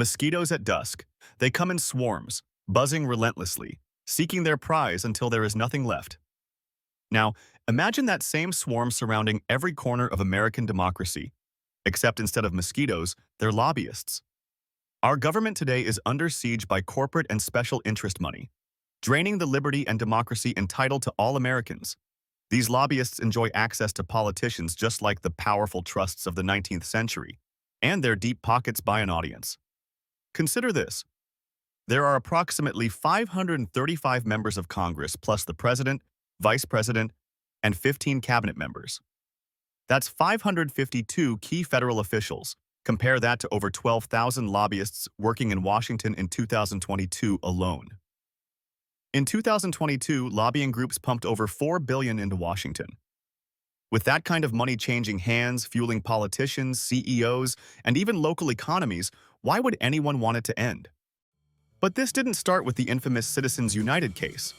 Mosquitoes at dusk. They come in swarms, buzzing relentlessly, seeking their prize until there is nothing left. Now, imagine that same swarm surrounding every corner of American democracy, except instead of mosquitoes, they're lobbyists. Our government today is under siege by corporate and special interest money, draining the liberty and democracy entitled to all Americans. These lobbyists enjoy access to politicians just like the powerful trusts of the 19th century, and their deep pockets buy an audience. Consider this. There are approximately 535 members of Congress plus the president, vice president, and 15 cabinet members. That's 552 key federal officials. Compare that to over 12,000 lobbyists working in Washington in 2022 alone. In 2022, lobbying groups pumped over $4 billion into Washington. With that kind of money changing hands, fueling politicians, CEOs, and even local economies, why would anyone want it to end? But this didn't start with the infamous Citizens United case.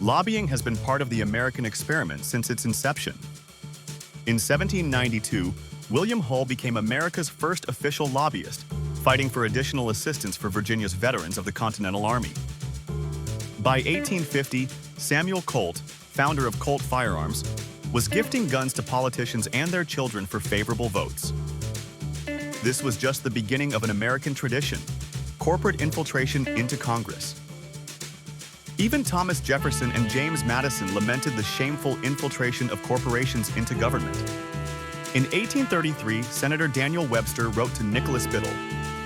Lobbying has been part of the American experiment since its inception. In 1792, William Hull became America's first official lobbyist, fighting for additional assistance for Virginia's veterans of the Continental Army. By 1850, Samuel Colt, founder of Colt Firearms, was gifting guns to politicians and their children for favorable votes. This was just the beginning of an American tradition, corporate infiltration into Congress. Even Thomas Jefferson and James Madison lamented the shameful infiltration of corporations into government. In 1833, Senator Daniel Webster wrote to Nicholas Biddle,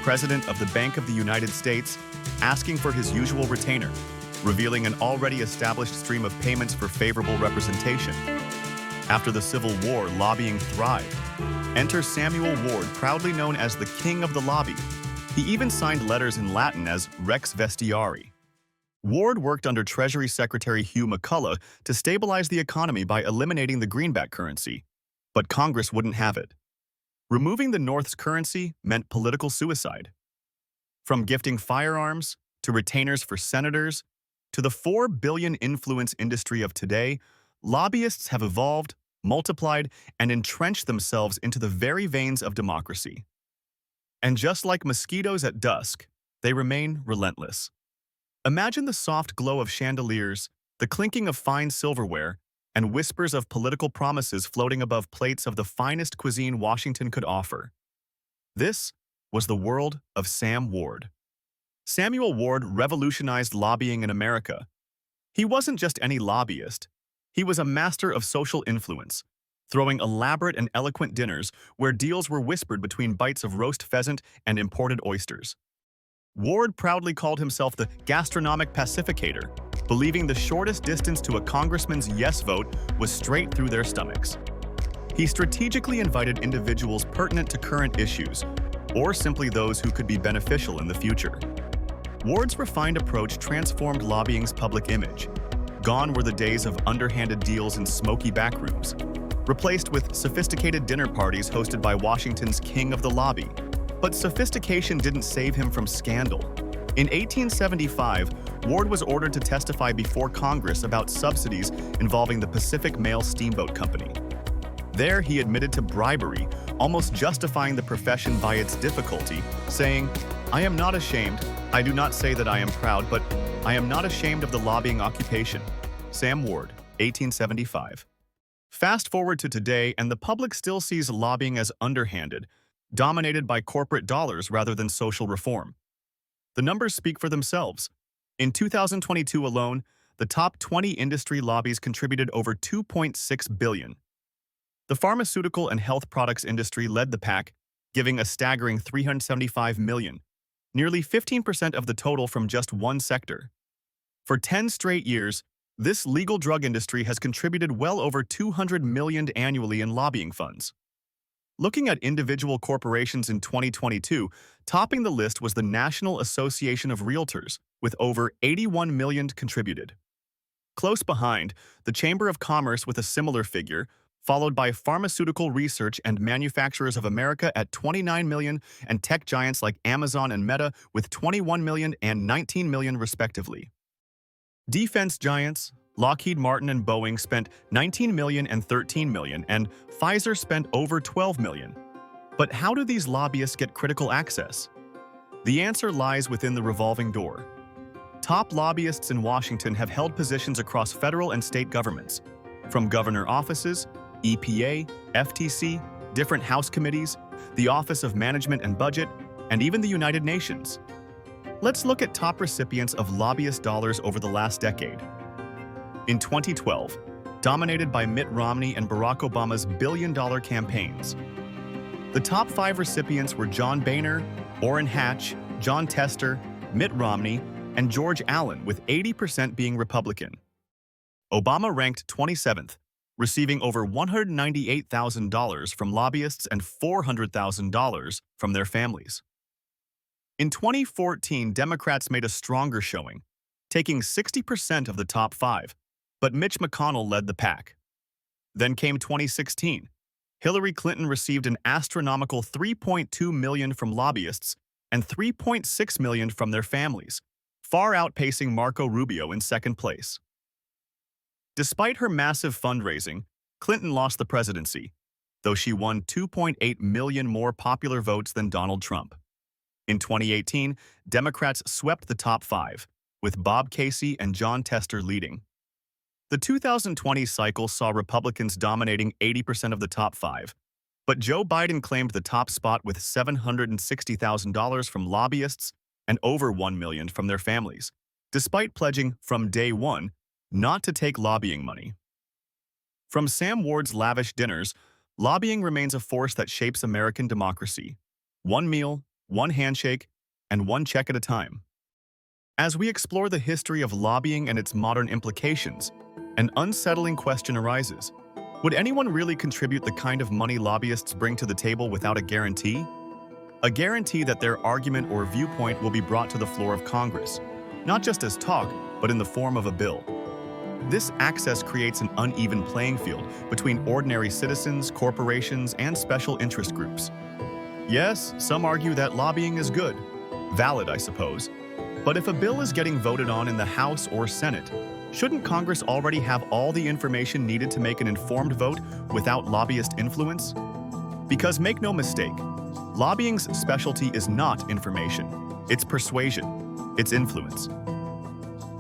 President of the Bank of the United States, asking for his usual retainer, revealing an already established stream of payments for favorable representation. After the Civil War, lobbying thrived. Enter Samuel Ward, proudly known as the King of the Lobby. He even signed letters in Latin as Rex Vestiari. Ward worked under Treasury Secretary Hugh McCullough to stabilize the economy by eliminating the greenback currency, but Congress wouldn't have it. Removing the North's currency meant political suicide. From gifting firearms, to retainers for senators, to the $4 billion influence industry of today, lobbyists have evolved, multiplied, and entrenched themselves into the very veins of democracy. And just like mosquitoes at dusk, they remain relentless. Imagine the soft glow of chandeliers, the clinking of fine silverware, and whispers of political promises floating above plates of the finest cuisine Washington could offer. This was the world of Sam Ward. Samuel Ward revolutionized lobbying in America. He wasn't just any lobbyist. He was a master of social influence, throwing elaborate and eloquent dinners where deals were whispered between bites of roast pheasant and imported oysters. Ward proudly called himself the gastronomic pacificator, believing the shortest distance to a congressman's yes vote was straight through their stomachs. He strategically invited individuals pertinent to current issues, or simply those who could be beneficial in the future. Ward's refined approach transformed lobbying's public image. Gone were the days of underhanded deals in smoky backrooms, replaced with sophisticated dinner parties hosted by Washington's King of the Lobby. But sophistication didn't save him from scandal. In 1875, Ward was ordered to testify before Congress about subsidies involving the Pacific Mail Steamboat Company. There, he admitted to bribery, almost justifying the profession by its difficulty, saying, "I am not ashamed. I do not say that I am proud, but I am not ashamed of the lobbying occupation." Sam Ward, 1875. Fast forward to today, and the public still sees lobbying as underhanded, dominated by corporate dollars rather than social reform. The numbers speak for themselves. In 2022 alone, the top 20 industry lobbies contributed over $2.6 billion. The pharmaceutical and health products industry led the pack, giving a staggering $375 million, nearly 15% of the total from just one sector. For 10 straight years, this legal drug industry has contributed well over $200 million annually in lobbying funds. Looking at individual corporations in 2022, topping the list was the National Association of Realtors, with over $81 million contributed. Close behind, the Chamber of Commerce with a similar figure, followed by Pharmaceutical Research and Manufacturers of America at $29 million and tech giants like Amazon and Meta with $21 million and $19 million respectively. Defense giants, Lockheed Martin and Boeing spent $19 million and $13 million, and Pfizer spent over $12 million. But how do these lobbyists get critical access? The answer lies within the revolving door. Top lobbyists in Washington have held positions across federal and state governments, from governor offices, EPA, FTC, different House committees, the Office of Management and Budget, and even the United Nations. Let's look at top recipients of lobbyist dollars over the last decade. In 2012, dominated by Mitt Romney and Barack Obama's billion-dollar campaigns, the top 5 recipients were John Boehner, Orrin Hatch, John Tester, Mitt Romney, and George Allen, with 80% being Republican. Obama ranked 27th, receiving over $198,000 from lobbyists and $400,000 from their families. In 2014, Democrats made a stronger showing, taking 60% of the top 5, but Mitch McConnell led the pack. Then came 2016. Hillary Clinton received an astronomical $3.2 million from lobbyists and $3.6 million from their families, far outpacing Marco Rubio in second place. Despite her massive fundraising, Clinton lost the presidency, though she won 2.8 million more popular votes than Donald Trump. In 2018, Democrats swept the top 5, with Bob Casey and John Tester leading. The 2020 cycle saw Republicans dominating 80% of the top 5, but Joe Biden claimed the top spot with $760,000 from lobbyists and over $1 million from their families, despite pledging from day one not to take lobbying money. From Sam Ward's lavish dinners, lobbying remains a force that shapes American democracy. One meal, one handshake, and one check at a time. As we explore the history of lobbying and its modern implications, an unsettling question arises. Would anyone really contribute the kind of money lobbyists bring to the table without a guarantee? A guarantee that their argument or viewpoint will be brought to the floor of Congress, not just as talk, but in the form of a bill. This access creates an uneven playing field between ordinary citizens, corporations, and special interest groups. Yes, some argue that lobbying is good. Valid, I suppose. But if a bill is getting voted on in the House or Senate, shouldn't Congress already have all the information needed to make an informed vote without lobbyist influence? Because make no mistake, lobbying's specialty is not information. It's persuasion. It's influence.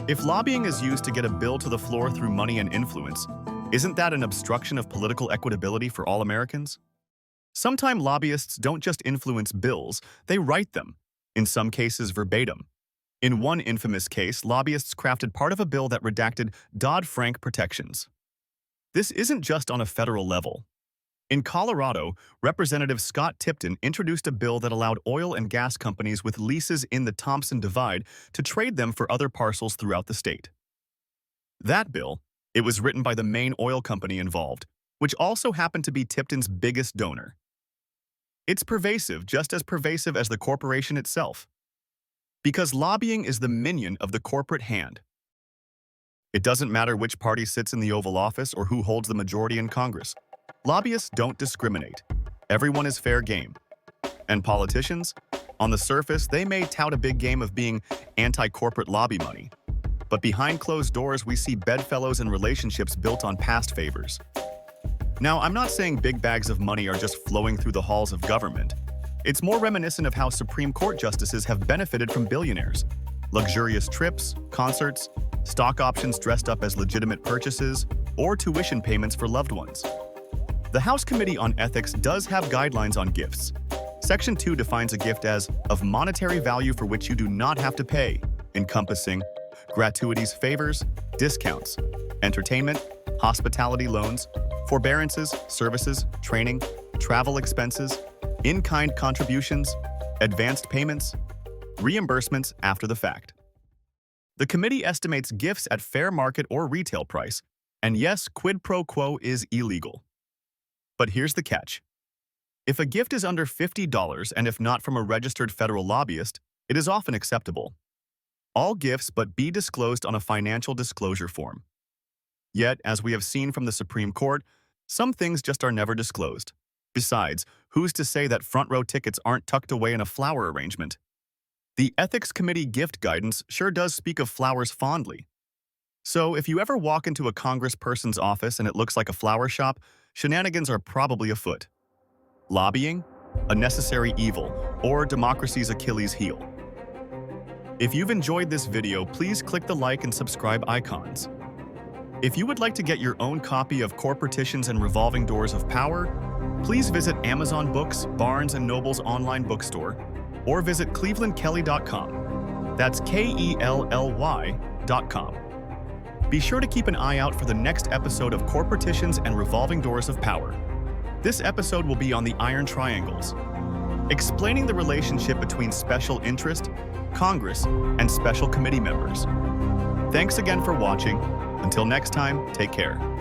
If lobbying is used to get a bill to the floor through money and influence, isn't that an obstruction of political equitability for all Americans? Sometimes lobbyists don't just influence bills, they write them, in some cases verbatim. In one infamous case, lobbyists crafted part of a bill that redacted Dodd-Frank protections. This isn't just on a federal level. In Colorado, Representative Scott Tipton introduced a bill that allowed oil and gas companies with leases in the Thompson Divide to trade them for other parcels throughout the state. That bill, it was written by the main oil company involved, which also happened to be Tipton's biggest donor. It's pervasive, just as pervasive as the corporation itself. Because lobbying is the minion of the corporate hand. It doesn't matter which party sits in the Oval Office or who holds the majority in Congress. Lobbyists don't discriminate. Everyone is fair game. And politicians? On the surface, they may tout a big game of being anti-corporate lobby money. But behind closed doors, we see bedfellows and relationships built on past favors. Now, I'm not saying big bags of money are just flowing through the halls of government. It's more reminiscent of how Supreme Court justices have benefited from billionaires. Luxurious trips, concerts, stock options dressed up as legitimate purchases, or tuition payments for loved ones. The House Committee on Ethics does have guidelines on gifts. Section 2 defines a gift as of monetary value for which you do not have to pay, encompassing gratuities, favors, discounts, entertainment, hospitality loans, forbearances, services, training, travel expenses, in-kind contributions, advanced payments, reimbursements after the fact. The committee estimates gifts at fair market or retail price, and yes, quid pro quo is illegal. But here's the catch. If a gift is under $50 and if not from a registered federal lobbyist, it is often acceptable. All gifts but be disclosed on a financial disclosure form. Yet, as we have seen from the Supreme Court, some things just are never disclosed. Besides, who's to say that front row tickets aren't tucked away in a flower arrangement? The Ethics Committee gift guidance sure does speak of flowers fondly. So if you ever walk into a congressperson's office and it looks like a flower shop, shenanigans are probably afoot. Lobbying? A necessary evil, or democracy's Achilles heel. If you've enjoyed this video, please click the like and subscribe icons. If you would like to get your own copy of Corporticians and Revolving Doors of Power, please visit Amazon Books, Barnes & Noble's online bookstore, or visit clevelandkelly.com. That's KELLY.com. Be sure to keep an eye out for the next episode of Corporticians and Revolving Doors of Power. This episode will be on the Iron Triangles, explaining the relationship between special interest, Congress, and special committee members. Thanks again for watching. Until next time, take care.